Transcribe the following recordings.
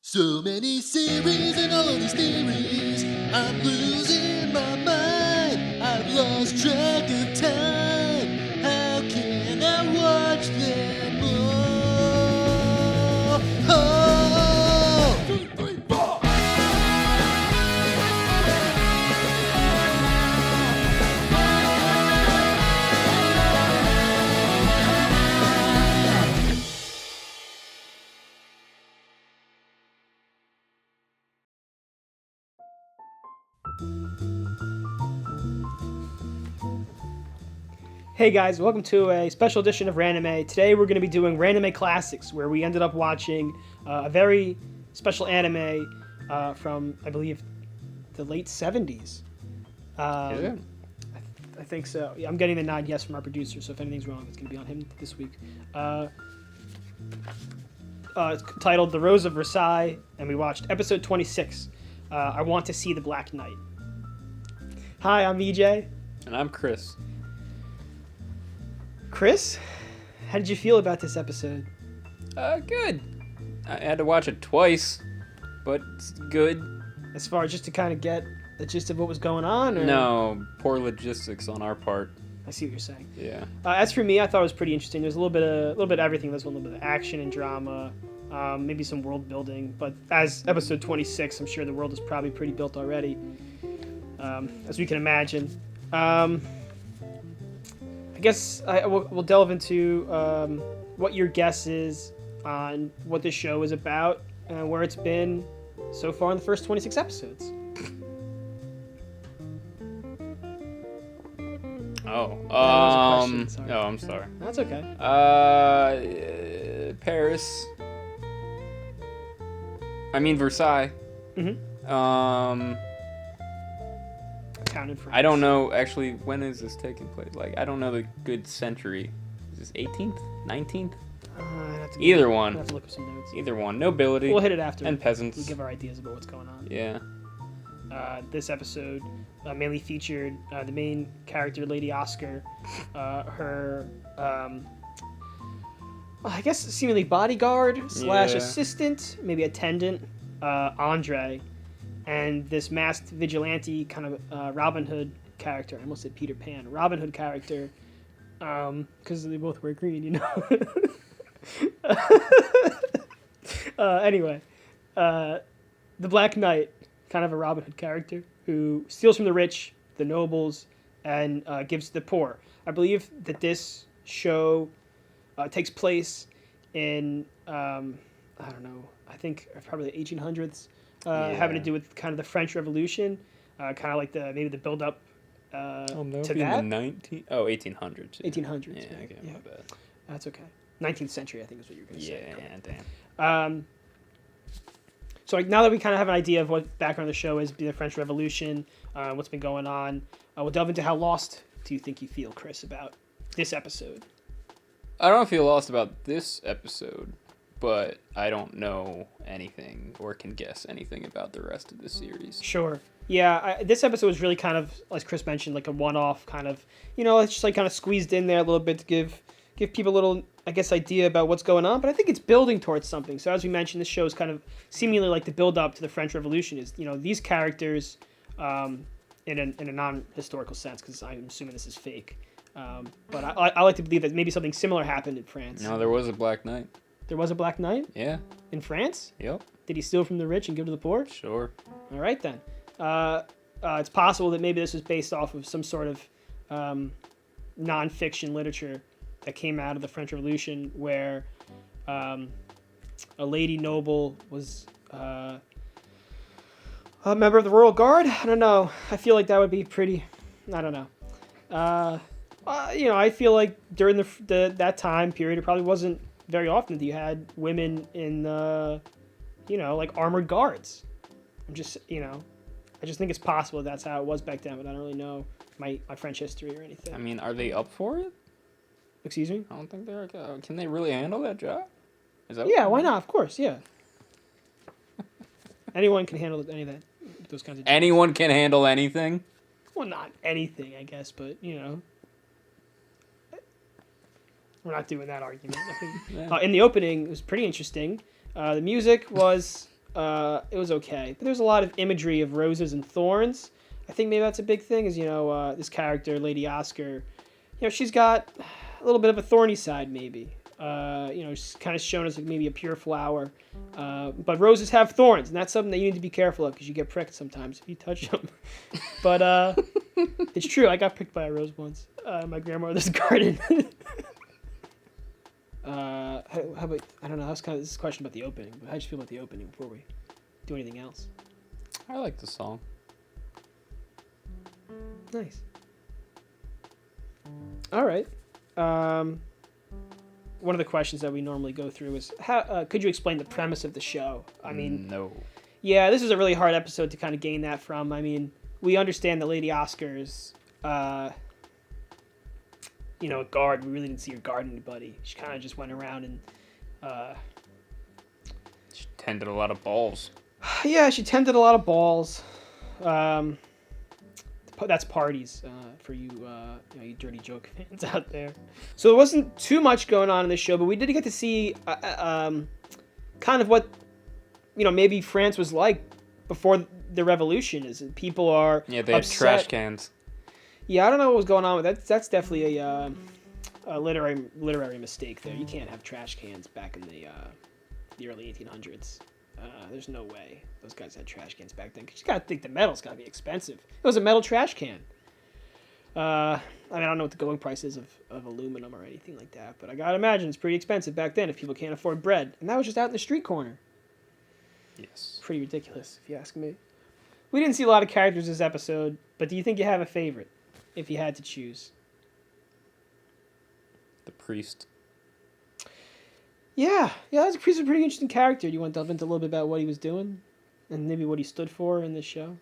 So many series and all these theories, I'm losing my mind. I've lost track of time. How can I watch them all? Oh! 2, 3, 4. Hey guys, welcome to a special edition of Ranime. Today we're going to be doing Ranime Classics, where we ended up watching a very special anime from, I believe, the late 70s. Yeah. I think so. Yeah, I'm getting the nod yes from our producer, so if anything's wrong, it's going to be on him this week. It's titled The Rose of Versailles, and we watched episode 26, I Want to See the Black Knight. Hi, I'm EJ. And I'm Chris. Chris, how did you feel about this episode? Good. I had to watch it twice, but it's good. As far as just to kind of get the gist of what was going on? Or? No, poor logistics on our part. I see what you're saying. Yeah. As for me, I thought it was pretty interesting. There's a little bit of everything. There's a little bit of action and drama, maybe some world building. But as episode 26, I'm sure the world is probably pretty built already, as we can imagine. I guess we'll delve into what your guess is on what this show is about and where it's been so far in the first 26 episodes. Oh. Question, sorry. Oh, I'm sorry. That's okay. Paris. I mean Versailles. Mm-hmm. Counted for. I don't know actually when is this taking place. Like I don't know the good century. Is this 18th, 19th? Either one. I have to look up some notes. Either one. Nobility. We'll hit it after. And peasants. We give our ideas about what's going on. Yeah. This episode mainly featured the main character, Lady Oscar, her, I guess, seemingly bodyguard / assistant, maybe attendant, Andre, and this masked vigilante kind of Robin Hood character. I almost said Peter Pan. Robin Hood character, because they both wear green, you know. Anyway, the Black Knight, kind of a Robin Hood character who steals from the rich, the nobles, and gives to the poor. I believe that this show takes place in, I don't know, I think probably the 1800s, having to do with kind of the French Revolution, kind of like maybe the build-up to that. The 1800s. 1800s. Yeah, okay, my bad. That's okay. 19th century, I think is what you're going to say. Yeah, damn. So now that we kind of have an idea of what background of the show is, the French Revolution, what's been going on, we'll delve into how lost do you think you feel, Chris, about this episode? I don't feel lost about this episode, but I don't know anything or can guess anything about the rest of the series. Sure. Yeah, this episode was really kind of, as Chris mentioned, like a one-off kind of, it's just like kind of squeezed in there a little bit to give people a little, I guess, idea about what's going on, but I think it's building towards something. So as we mentioned, this show is kind of seemingly like the build-up to the French Revolution. Is these characters, in a non-historical sense, because I'm assuming this is fake. But I like to believe that maybe something similar happened in France. No, there was a Black Knight. There was a Black Knight? Yeah. In France? Yep. Did he steal from the rich and give to the poor? Sure. All right then. It's possible that maybe this was based off of some sort of non-fiction literature that came out of the French Revolution, where a lady noble was a member of the Royal Guard. I don't know. I feel like that would be pretty. I don't know. I feel like during that time period, it probably wasn't very often that you had women in like armored guards. I just think it's possible that's how it was back then, but I don't really know my French history or anything. I mean, are they up for it? Excuse me? I don't think they're. Can they really handle that job? Is that? Yeah, why not? Of course, yeah. Anyone can handle any of that, those kinds of jobs. Anyone can handle anything? Well, not anything, I guess, but, we're not doing that argument. I think, in the opening, it was pretty interesting. The music was It was okay. But there's a lot of imagery of roses and thorns. I think maybe that's a big thing. Is this character, Lady Oscar. She's got a little bit of a thorny side, maybe. She's kind of shown as like maybe a pure flower. But roses have thorns, and that's something that you need to be careful of because you get pricked sometimes if you touch them. But it's true. I got pricked by a rose once in my grandmother's garden. How about, I don't know. This is a question about the opening. But how did you feel about the opening before we do anything else? I like the song. Nice. All right. One of the questions that we normally go through is how could you explain the premise of the show? I mean, no. Yeah, this is a really hard episode to kind of gain that from. I mean, we understand that Lady Oscar's, a guard. We really didn't see her guard anybody. She kind of just went around and, She tended a lot of balls. Yeah, she tended a lot of balls. That's parties for you, you dirty joke fans out there. So there wasn't too much going on in this show, but we did get to see kind of what maybe France was like before the revolution. Is people are they had trash cans. Yeah, I don't know what was going on with that. That's definitely a literary mistake there. You can't have trash cans back in the early 1800s. There's no way those guys had trash cans back then. 'Cause you gotta think the metal's gotta be expensive. It was a metal trash can. I don't know what the going price is of aluminum or anything like that, but I gotta imagine it's pretty expensive back then if people can't afford bread. And that was just out in the street corner. Yes. Pretty ridiculous, if you ask me. We didn't see a lot of characters this episode, but do you think you have a favorite, if you had to choose? The priest. Yeah, that's a pretty interesting character. Do you want to delve into a little bit about what he was doing? And maybe what he stood for in this show?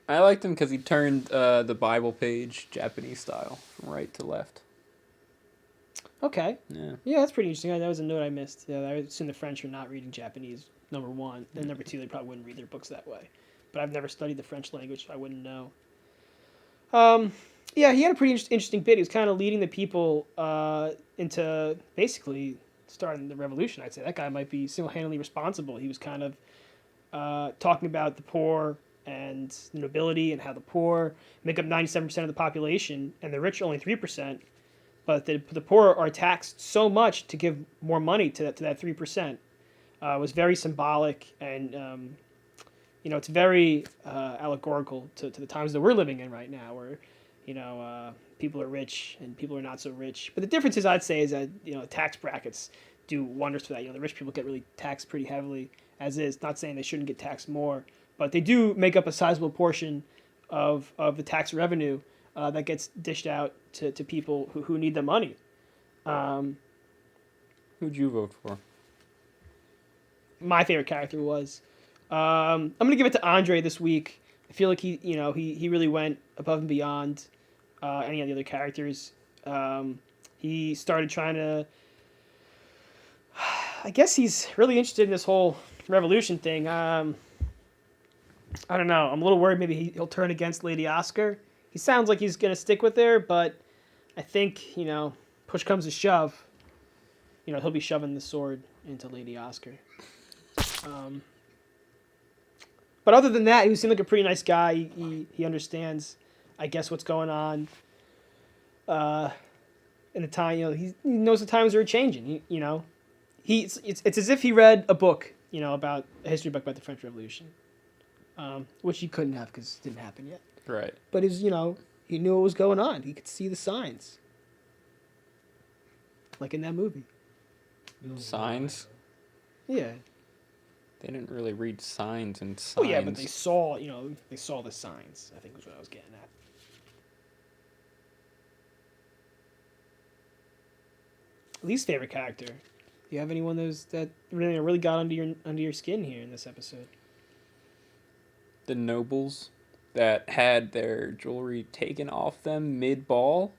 I liked him because he turned the Bible page Japanese style from right to left. Okay. Yeah. Yeah, that's pretty interesting. That was a note I missed. Yeah, I assume the French are not reading Japanese, number one. And number two, they probably wouldn't read their books that way. But I've never studied the French language, so I wouldn't know. Yeah, he had a pretty interesting bit. He was kind of leading the people into basically starting the revolution, I'd say. That guy might be single-handedly responsible. He was kind of talking about the poor and the nobility and how the poor make up 97% of the population and the rich only 3%. But the poor are taxed so much to give more money to that 3%. It was very symbolic and, it's very allegorical to the times that we're living in right now where, people are rich and people are not so rich. But the difference is, I'd say, is that, tax brackets do wonders for that. The rich people get really taxed pretty heavily as is. Not saying they shouldn't get taxed more, but they do make up a sizable portion of the tax revenue that gets dished out to people who need the money. Who'd you vote for? My favorite character was. I'm gonna give it to Andre this week. I feel like he really went above and beyond any of the other characters. He started trying to. I guess he's really interested in this whole revolution thing. I don't know. I'm a little worried. Maybe he'll turn against Lady Oscar. He sounds like he's gonna stick with her, but I think push comes to shove. He'll be shoving the sword into Lady Oscar. But other than that, he seemed like a pretty nice guy. He understands, I guess, what's going on. In the time, he knows the times are changing. It's as if he read a book, about a history book about the French Revolution, which he couldn't have because it didn't happen yet. Right. But he knew what was going on. He could see the signs, like in that movie. Signs? Yeah. They didn't really read signs and signs. Oh yeah, but they saw, they saw the signs. I think was what I was getting at. Least favorite character. Do you have anyone that really got under your skin here in this episode? The nobles that had their jewelry taken off them mid-ball,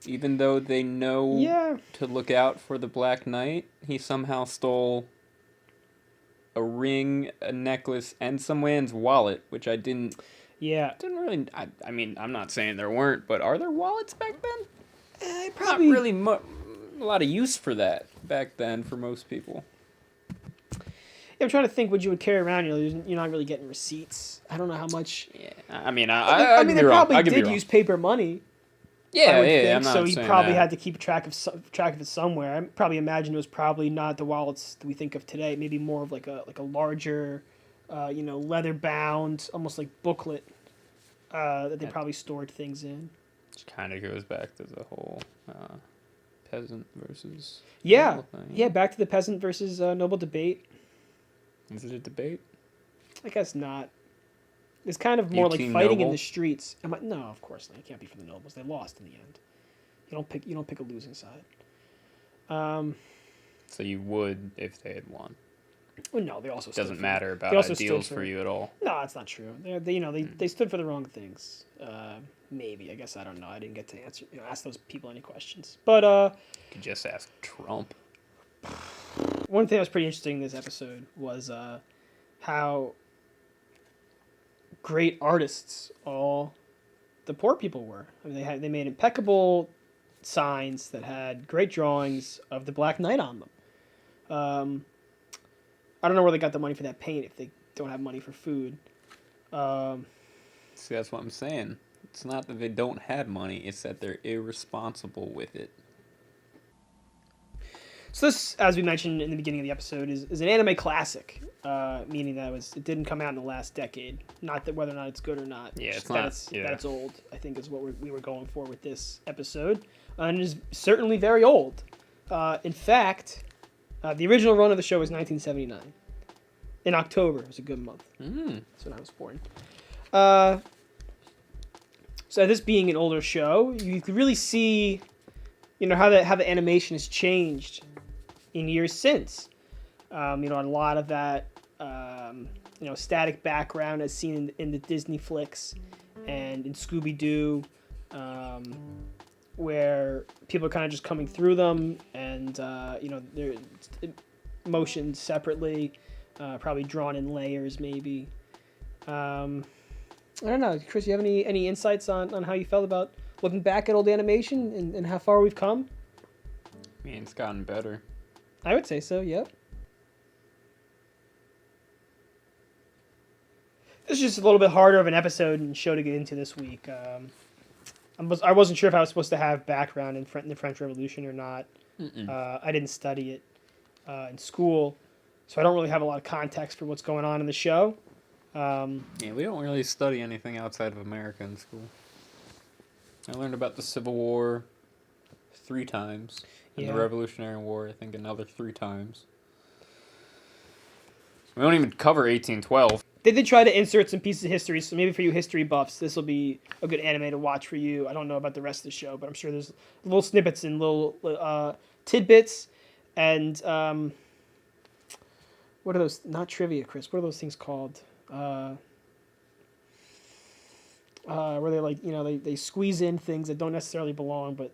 even though they know to look out for the Black Knight, he somehow stole a ring, a necklace, and some man's wallet, which I didn't really. I mean, I'm not saying there weren't, but are there wallets back then? Probably Not really a lot of use for that back then for most people. I'm trying to think what you would carry around. You're not really getting receipts. I don't know how much. Yeah, I mean, they probably did use paper money. Yeah, I'm not so he probably had to keep track of it somewhere. I probably imagine it was probably not the wallets that we think of today. Maybe more of like a larger, leather bound, almost like booklet that they probably stored things in. Which kind of goes back to the whole peasant versus noble thing. Back to the peasant versus noble debate. Is it a debate? I guess not. It's kind of more like fighting in the streets. No, of course not. It can't be for the nobles. They lost in the end. You don't pick a losing side. So you would if they had won. Well, no, they also doesn't matter about ideals for you at all. No, that's not true. They stood for the wrong things. Maybe, I guess, I don't know. I didn't get to ask those people any questions. But you could just ask Trump. One thing that was pretty interesting in this episode was how great artists all the poor people were. I mean, they made impeccable signs that had great drawings of the Black Knight on them. I don't know where they got the money for that paint if they don't have money for food. See, that's what I'm saying. It's not that they don't have money, it's that they're irresponsible with it. So this, as we mentioned in the beginning of the episode, is an anime classic, meaning that it didn't come out in the last decade. Not that whether or not it's good or not. Yeah, it's not. That it's old, I think, is what we were going for with this episode. And it is certainly very old. In fact, the original run of the show was 1979. In October. It was a good month. That's when I was born. So this being an older show, you could really see, how the animation has changed in years since. A lot of that, static background as seen in the Disney flicks and in Scooby-Doo, where people are kind of just coming through them and, they're motioned separately, probably drawn in layers maybe. I don't know, Chris, you have any insights on how you felt about looking back at old animation and how far we've come? I mean, it's gotten better. I would say so, yep. This is just a little bit harder of an episode and show to get into this week. I wasn't sure if I was supposed to have background in the French Revolution or not. I didn't study it in school, so I don't really have a lot of context for what's going on in the show. We don't really study anything outside of America in school. I learned about the Civil War 3 times, and the Revolutionary War, I think, another 3 times. We don't even cover 1812. They did try to insert some pieces of history, so maybe for you history buffs, this will be a good anime to watch for you. I don't know about the rest of the show, but I'm sure there's little snippets and little tidbits, and what are those? Not trivia, Chris. What are those things called? Where they they squeeze in things that don't necessarily belong, but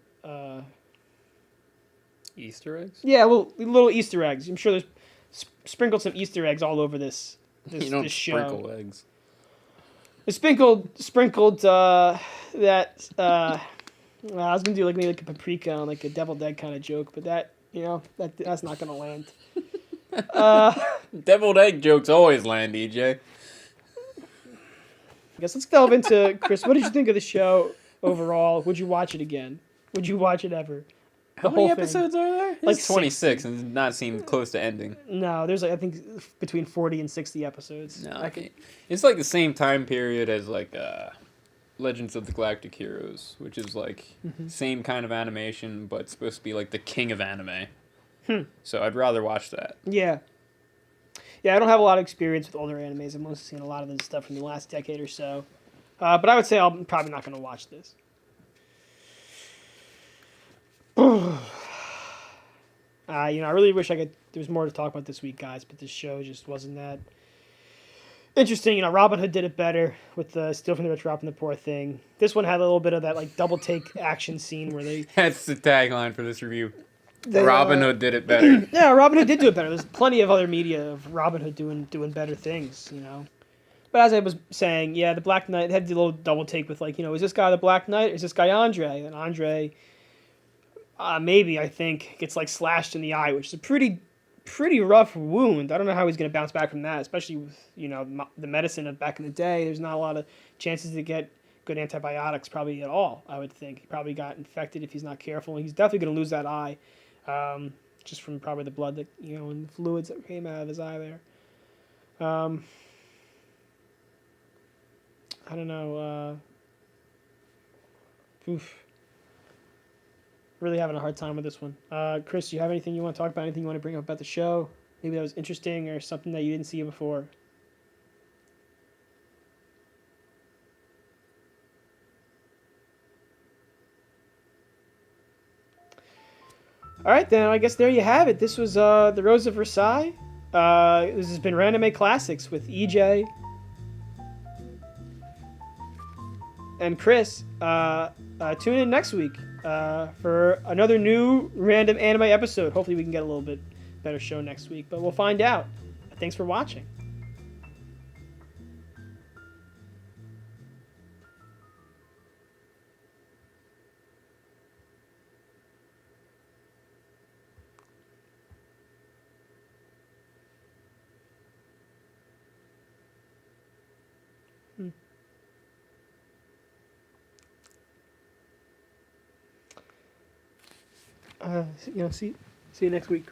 Easter eggs? Yeah, little Easter eggs. I'm sure there's sprinkled some Easter eggs all over this you don't this show. Sprinkle eggs. It's sprinkled that I was gonna do maybe a paprika on a deviled egg kind of joke, but that's not gonna land. Deviled egg jokes always land, EJ. I guess let's delve into, Chris, what did you think of the show overall? Would you watch it again? Would you watch it ever? How many episodes are there? It's 26 and does not seem close to ending. No, there's I think between 40 and 60 episodes. No, it's like the same time period as Legends of the Galactic Heroes, which is same kind of animation, but it's supposed to be the king of anime. So I'd rather watch that. Yeah. Yeah, I don't have a lot of experience with older animes. I've mostly seen a lot of the stuff from the last decade or so. But I would say I'm probably not going to watch this. I really wish there was more to talk about this week, guys, but this show just wasn't that interesting. Robin Hood did it better with the Steal from the Rich, Robbing the Poor thing. This one had a little bit of that double take action scene where they... That's the tagline for this review. Robin Hood did it better. Yeah, Robin Hood did do it better. There's plenty of other media of Robin Hood doing better things, But as I was saying, the Black Knight had the little double take with is this guy the Black Knight or is this guy Andre? And Andre, maybe I think gets slashed in the eye, which is a pretty pretty rough wound. I don't know how he's going to bounce back from that, especially with, the medicine of back in the day. There's not a lot of chances to get good antibiotics probably at all, I would think. He probably got infected if he's not careful. He's definitely going to lose that eye, just from probably the blood that, and the fluids that came out of his eye there. I don't know. Really having a hard time with this one. Chris, do you have anything you want to talk about? Anything you want to bring up about the show? Maybe that was interesting or something that you didn't see before? All right, then. I guess there you have it. This was the Rose of Versailles. This has been Random Classics with EJ and Chris. Tune in next week for another new random anime episode. Hopefully we can get a little bit better show next week, but we'll find out. Thanks for watching. See you next week.